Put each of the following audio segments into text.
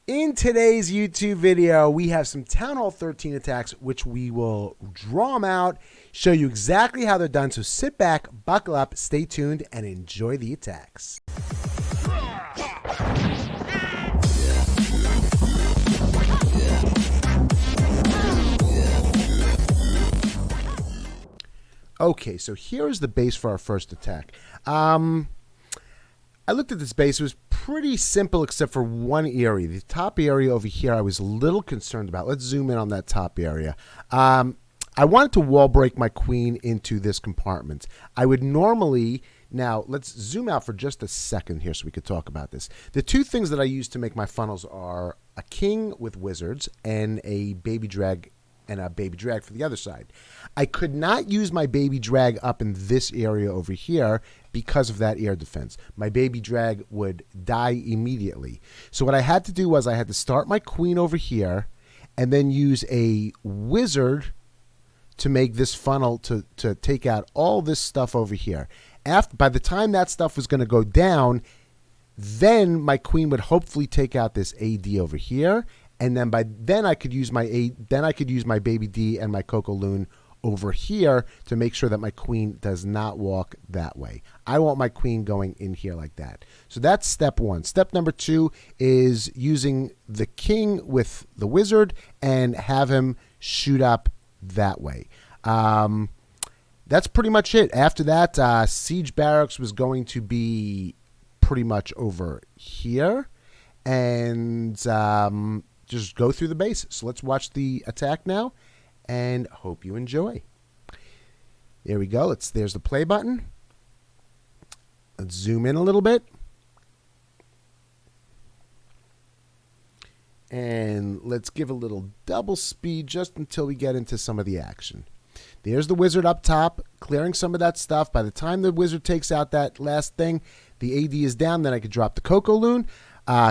In today's YouTube video, we have some Town Hall 13 attacks, which we will draw them out, show you exactly how they're done. So sit back, buckle up, stay tuned, and enjoy the attacks. Okay, so here is the base for our first attack. I looked at this base. It was pretty simple except for one area. The top area over here I was a little concerned about. Let's zoom in on that top area. I wanted to wall break my queen into this compartment. I would normally... Now, let's zoom out for just a second here so we could talk about this. The two things that I use to make my funnels are a king with wizards and a baby drag for the other side. I could not use my baby drag up in this area over here because of that air defense. My baby drag would die immediately. So what I had to do was I had to start my queen over here and then use a wizard to make this funnel to take out all this stuff over here. By the time that stuff was going to go down, then my queen would hopefully take out this AD over here, and then I could use my baby D and my Coco Loon over here to make sure that my queen does not walk that way. I want my queen going in here like that. So that's step one. Step number two is using the king with the wizard and have him shoot up that way. That's pretty much it. After that, Siege Barracks was going to be pretty much over here. And just go through the base. So let's watch the attack now and hope you enjoy. There we go. There's the play button. Let's zoom in a little bit. And let's give a little double speed just until we get into some of the action. There's the wizard up top, clearing some of that stuff. By the time the wizard takes out that last thing, the AD is down. Then I could drop the Coco Loon.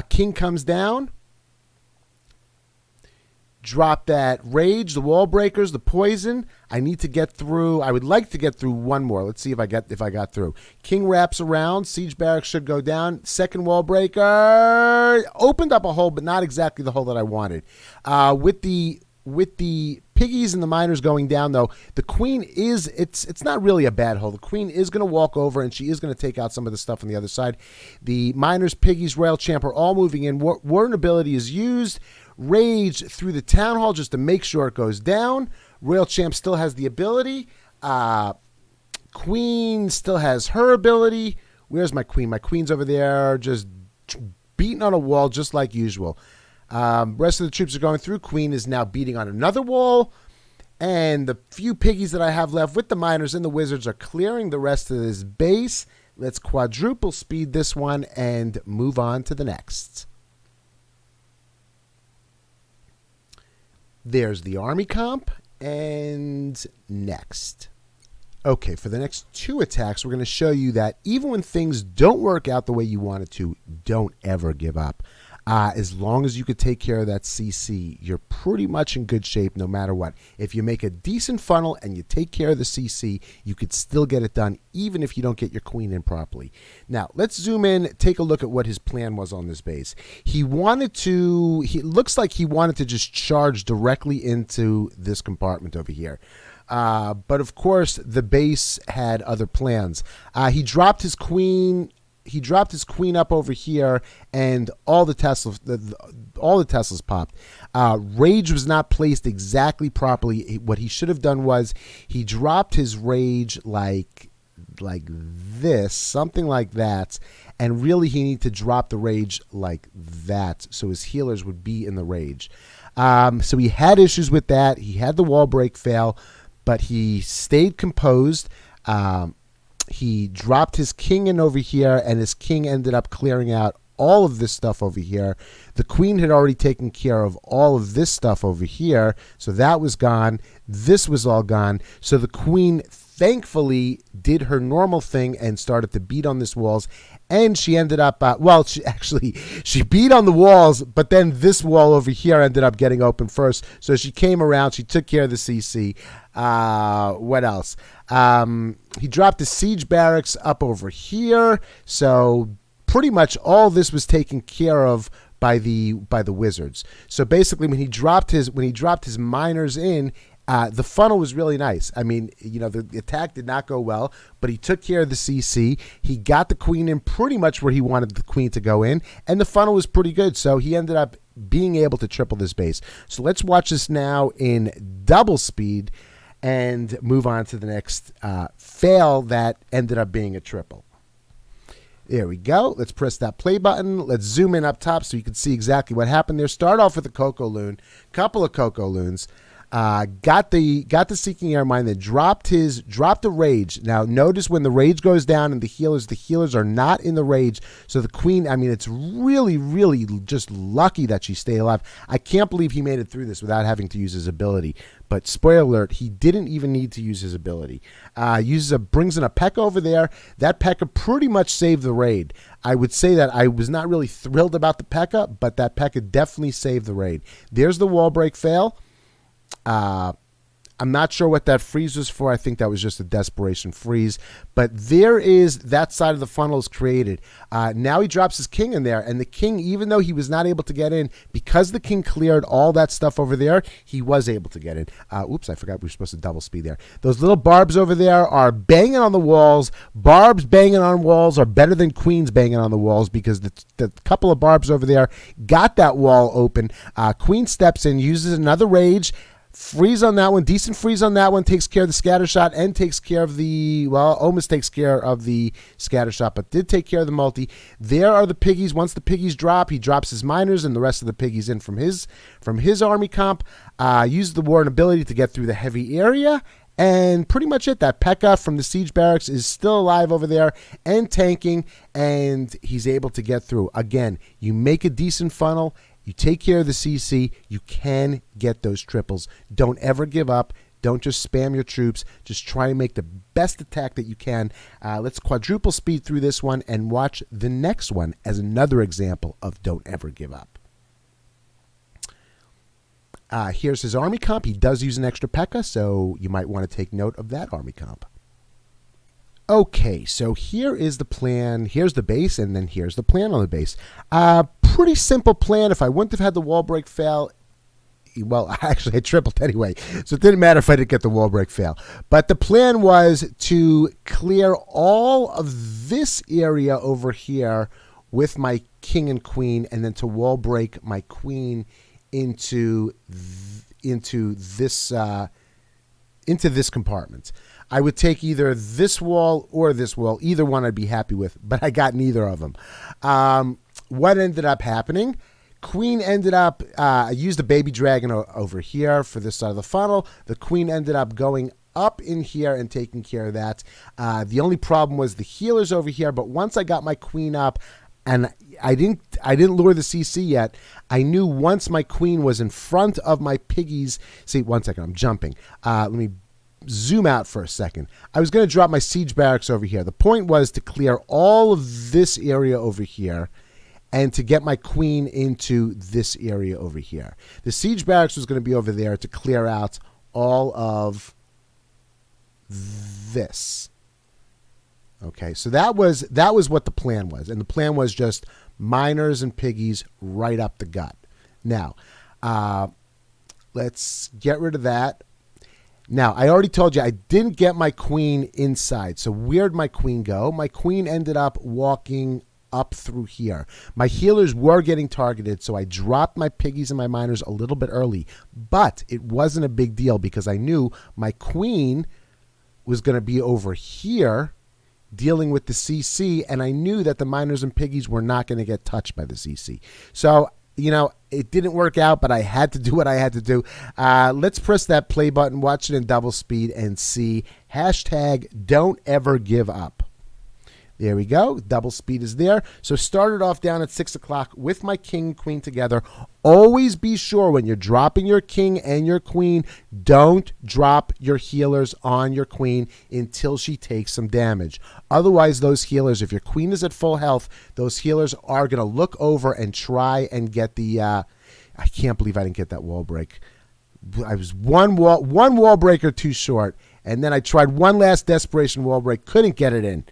King comes down. Drop that rage, the wall breakers, the poison. I need to get through. I would like to get through one more. Let's see if I got through. King wraps around. Siege Barracks should go down. Second wall breaker opened up a hole, but not exactly the hole that I wanted. With the piggies and the miners going down, though, the queen is, it's not really a bad hole. The queen is going to walk over, and she is going to take out some of the stuff on the other side. The miners, piggies, rail champ are all moving in. Warden ability is used. Rage through the town hall just to make sure it goes down. Rail champ still has the ability. Queen still has her ability. Where's my queen? My queen's over there just beating on a wall just like usual. Rest of the troops are going through. Queen is now beating on another wall. And the few piggies that I have left with the miners and the wizards are clearing the rest of this base. Let's quadruple speed this one and move on to the next. There's the army comp. And next. Okay, for the next two attacks, we're going to show you that even when things don't work out the way you want it to, don't ever give up. As long as you could take care of that CC, you're pretty much in good shape no matter what. If you make a decent funnel and you take care of the CC, you could still get it done even if you don't get your queen in properly. Now, let's zoom in, take a look at what his plan was on this base. It looks like he wanted to just charge directly into this compartment over here. But of course, the base had other plans. He dropped his queen up over here, and all the Teslas popped. Rage was not placed exactly properly. What he should have done was he dropped his rage like this, something like that, and really he needed to drop the rage like that so his healers would be in the rage. So he had issues with that. He had the wall break fail, but he stayed composed. He dropped his king in over here, and his king ended up clearing out all of this stuff over here. The queen had already taken care of all of this stuff over here, so that was gone. This was all gone. So the queen thankfully did her normal thing and started to beat on these walls, and she ended up, she beat on the walls, but then this wall over here ended up getting open first. So she came around, she took care of the CC. What else? He dropped the siege barracks up over here. So pretty much all this was taken care of by the wizards. So basically, when he dropped his miners in, the funnel was really nice. I mean, the attack did not go well, but he took care of the CC. He got the queen in pretty much where he wanted the queen to go in, and the funnel was pretty good. So he ended up being able to triple this base. So let's watch this now in double speed and move on to the next fail that ended up being a triple. There we go. Let's press that play button. Let's zoom in up top so you can see exactly what happened there. Start off with a Coco Loon, couple of Coco Loons. Got the Seeking Air Mine, then dropped the Rage. Now notice when the Rage goes down and the healers are not in the Rage. So the queen, I mean, it's really, really just lucky that she stayed alive. I can't believe he made it through this without having to use his ability. But spoiler alert, he didn't even need to use his ability. Brings in a P.E.K.K.A over there. That P.E.K.K.A pretty much saved the raid. I would say that I was not really thrilled about the P.E.K.K.A, but that P.E.K.K.A definitely saved the raid. There's the wall break fail. I'm not sure what that freeze was for. I think that was just a desperation freeze. But there is that side of the funnel is created. Now he drops his king in there. And the king, even though he was not able to get in, because the king cleared all that stuff over there, he was able to get in. Oops, I forgot we were supposed to double speed there. Those little barbs over there are banging on the walls. Barbs banging on walls are better than queens banging on the walls because the couple of barbs over there got that wall open. Queen steps in, uses another rage. Freeze on that one, decent freeze on that one, takes care of the scatter shot and takes care of almost takes care of the scatter shot, but did take care of the multi. There are the piggies. Once the piggies drop, he drops his miners and the rest of the piggies in from his army comp. Uses the Warren ability to get through the heavy area. And pretty much it. That P.E.K.K.A from the siege barracks is still alive over there and tanking, and he's able to get through. Again, you make a decent funnel. You take care of the CC, you can get those triples. Don't ever give up. Don't just spam your troops. Just try and make the best attack that you can. Let's quadruple speed through this one and watch the next one as another example of don't ever give up. Here's his army comp. He does use an extra P.E.K.K.A, so you might want to take note of that army comp. Okay, so here is the plan. Here's the base, and then here's the plan on the base. Pretty simple plan. If I wouldn't have had the wall break fail, well, actually I tripled anyway, so it didn't matter if I didn't get the wall break fail. But the plan was to clear all of this area over here with my king and queen, and then to wall break my queen into this compartment. I would take either this wall or this wall. Either one I'd be happy with, but I got neither of them. What ended up happening? Queen ended up, I used a baby dragon over here for this side of the funnel. The queen ended up going up in here and taking care of that. The only problem was the healers over here, but once I got my queen up, and I didn't lure the CC yet, I knew once my queen was in front of my piggies. See, one second, I'm jumping. Let me zoom out for a second. I was going to drop my siege barracks over here. The point was to clear all of this area over here and to get my queen into this area over here. The siege barracks was going to be over there to clear out all of this. Okay, so that was what the plan was. And the plan was just miners and piggies right up the gut. Now, let's get rid of that. Now, I already told you I didn't get my queen inside. So where'd my queen go? My queen ended up walking up through here. My healers were getting targeted, so I dropped my piggies and my miners a little bit early. But it wasn't a big deal because I knew my queen was going to be over here dealing with the CC, and I knew that the miners and piggies were not going to get touched by the CC. So, it didn't work out, but I had to do what I had to do. Let's press that play button, watch it in double speed, and see hashtag don't ever give up. There we go. Double speed is there. So started off down at 6 o'clock with my king and queen together. Always be sure when you're dropping your king and your queen, don't drop your healers on your queen until she takes some damage. Otherwise, those healers, if your queen is at full health, those healers are going to look over and try and get the... I can't believe I didn't get that wall break. I was one wall breaker too short, and then I tried one last desperation wall break. Couldn't get it in.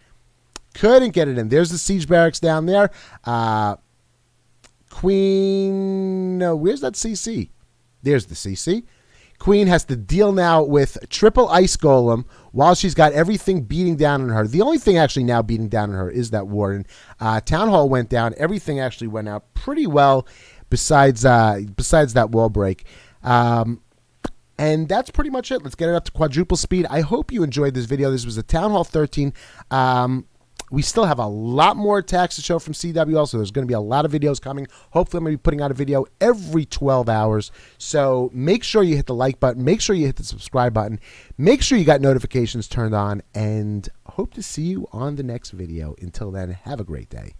Couldn't get it in. There's the siege barracks down there. Queen, no, where's that CC? There's the CC. Queen has to deal now with triple ice golem while she's got everything beating down on her. The only thing actually now beating down on her is that warden. Town hall went down. Everything actually went out pretty well besides that wall break. And that's pretty much it. Let's get it up to quadruple speed. I hope you enjoyed this video. This was a Town Hall 13. We still have a lot more attacks to show from CWL, so there's going to be a lot of videos coming. Hopefully, I'm going to be putting out a video every 12 hours. So make sure you hit the like button. Make sure you hit the subscribe button. Make sure you got notifications turned on, and hope to see you on the next video. Until then, have a great day.